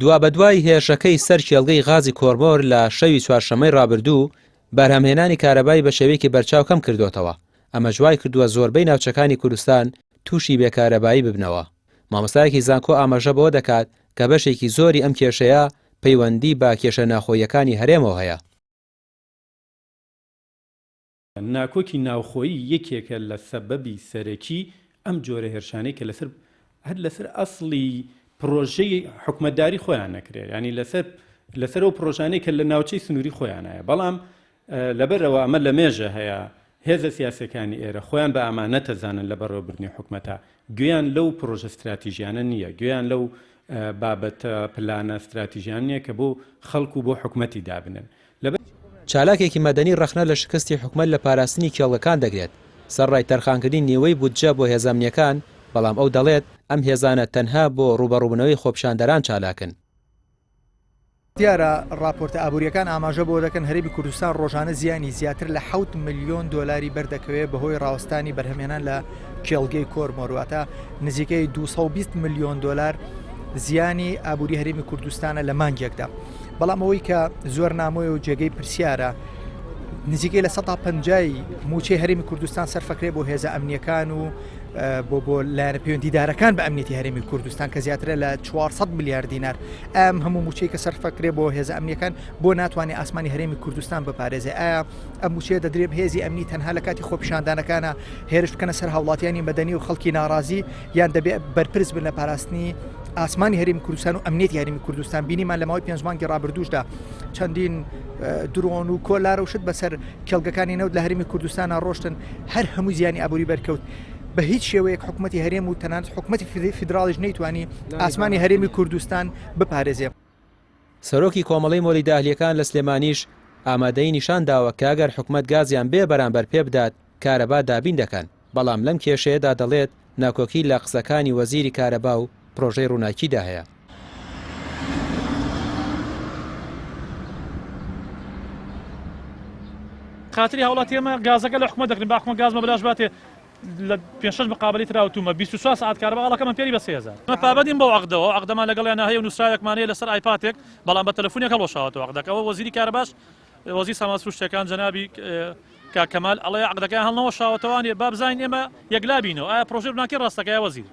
دوا بەدوای هێرشەکەی سەر کێڵگەی غازی کۆرمۆر لە شەوی چوارشەمەی ڕابردوو بەرهەمهێنانی کارەبای بە شێوەیەکی بەرچاو کەم کردوتەوە. ئەمە جوای کردووە زۆربەی ناوچەکانی کوردستان تووشی بێکارەبایی ببنەوە. مامۆستایەکی زانکۆ ئاماژە بەوە دەکات کە بەشێکی زۆری ئەم کێشەیە پەیوەندی بە کێشە ناخۆییەکانی هەرێمەوە هەیە. ناکۆکی ناوخۆیی یەکێکە لە سەبەبی سەرەکی ئەم جۆرە هێرشانەی کە لەسەر ئەسڵی پرۆژەی حکومەتداری خۆیان نەکرێت، ینی لەسەر ئەو پرۆژانەی کە لە ناوچەی سنووری خۆیانایە. بەڵام لەبەرەوە ئەمە لە مێژە هەیە هێزە سیاسەکانی ئێرە خۆیان بە ئامانە تەزانن لە بەڕێوەبردنی حکومەتە، گوێیان لەو پرۆژە استراتیژیانە نییە، گوێیان لەو بابەتە پلانە استراتیژیان نییە کە بۆ خەڵکو بۆ حکومەتی دابنن. چالاکێکی مەدەنی ڕەخنە لە شکستی حکومەت لە پاراستنی کێڵەکان دەگرێت. سەرڕای تەرخانکردنی نیوەی بودجە بۆ هێزە ئەمنیەکان، بەڵام ئەو دەڵێت ئەم هێزانە تەنها بۆ ڕوبەڕووبوونەوەی خۆپیشاندەران چالاکن. دیارە راپۆرتە ئابوووریەکان ئاماژە بۆ دەکەن هەرێمی کوردستان ڕۆژانە زیانی زیاتر لە 7 ملیۆن دۆلاری بەردەکەوێت بەهۆی ڕاوستانی بەرهەمهێنان لە کێڵگەی کۆرمۆرواتە نزیکەی 220 ملیۆن دۆلار زیانی ئابووری هەرێمی کوردستانە لە مانگێکدا. بەڵام ئەوەی کە زۆر نامۆی و جێگەی پرسیارە نزیکەی لە 150 موچەی هەرێمی کوردستان سەرفەکرێ بۆ هێزە ئەمنیەکان و بۆ لایەنە پەیوەندیدارەکان بە ئەمنیەتی هەرێمی کوردستان کە زیاترە لە 400 میلیارد دینار. ئەم هەموو موچەی کە سەرفەکرێ بۆ هێزە ئەمنیەکان بۆ ناتوانێت ئاسمانی هەرێمی کوردستان بپارێزێ. ئایا ئەم موچەیە دەدرێت هێزی ئەمنی تەنها لە کاتی خۆپیشاندانەکانە هێرش بکەنە سەر هاوڵاتیانی مەدەنی و خەڵکی ناڕازی، یان دەبێت بەرپرس بن لە پاراستنی ئاسمانی هەرێمی کوردستان و ئەمنیەتی هەرێمی کوردستان؟ بینیمان لە ماوەی 5 مانگی ڕابردووشدا چەندین درۆن و کۆلار و شت بەسەر کێڵگەکانی نەوت لە هەرێمی کوردستانە ڕۆشتن، هەر هەموو زیانی ئابووری بەرکەوت. بە هیچ شێوەیەک حکوومەتی هەرێم و تەنانەت حکوومەتی فیدراڵیش نەیتوانی ئاسمانی هەرێمی کوردستان بپارێزێ. سەرۆکی کۆمەڵەی مۆلی داهلیەکان لە سلێمانیش ئامادەی نیشان داوە کە ئەگەر حکوومەت گازیان بێ بەرامبەر پێ بدات کارەبا دابین دەکەن. بەڵام لەم کێشەیەدا دەڵێت ناکۆکی لە قسەکانی وەزیری کارەبا و پرۆژەی ڕووناکیدا هەیە. خاطری هەوڵاتی ئێمە گازەکە لە حکومەت دەکرین، با حکومەت گازمە بەلاش باتێ لە 5 مقابلی تراوتومە 24 ساعت کارەبا ئەڵەکەمان پێری بە 3000. ئەمە پابەندیم بۆ عەقدەوە، عەقدەمان لەگەڵیان هەیە و نووسراوێکمانەیە لەسەر ئایپاتێک، بەڵام بە تەلەفۆنێک هەڵوەشاوەتەوە عەقدەکەەوە. وەزیری کارەباش وەزیر سامانە فروشتەکان جەنابی کاکەمال ئەڵێ عەقدەکەیان هەڵنەوەشاوەتەوانێ، با بزانین ئێمە یەکلابینەوە ئایا پرۆژەی ڕووناکی ڕاستەکەیە وەزیر.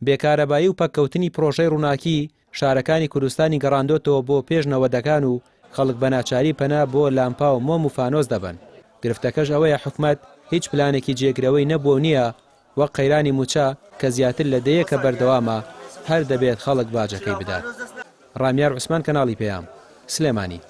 بێکارەبایی و پەککەوتنی پرۆژەی ڕووناکی شارەکانی کوردستانی گەڕاندۆتەوە بۆ پێشنەوەدەکان و خەڵک بە ناچاری پەنا بۆ لامپا و مۆم و فانۆس دەبن. گرفتەکەش ئەوەیە حکومەت هیچ پلانێکی جێگرەوەی نەبوو نییە، وەک قەیرانی موچە کە زیاتر لە دەیەکە بەردەوامە هەر دەبێت خەڵک باجەکەی بدات. ڕامیار عوسمان، کەناڵی پێیام، سلێمانی.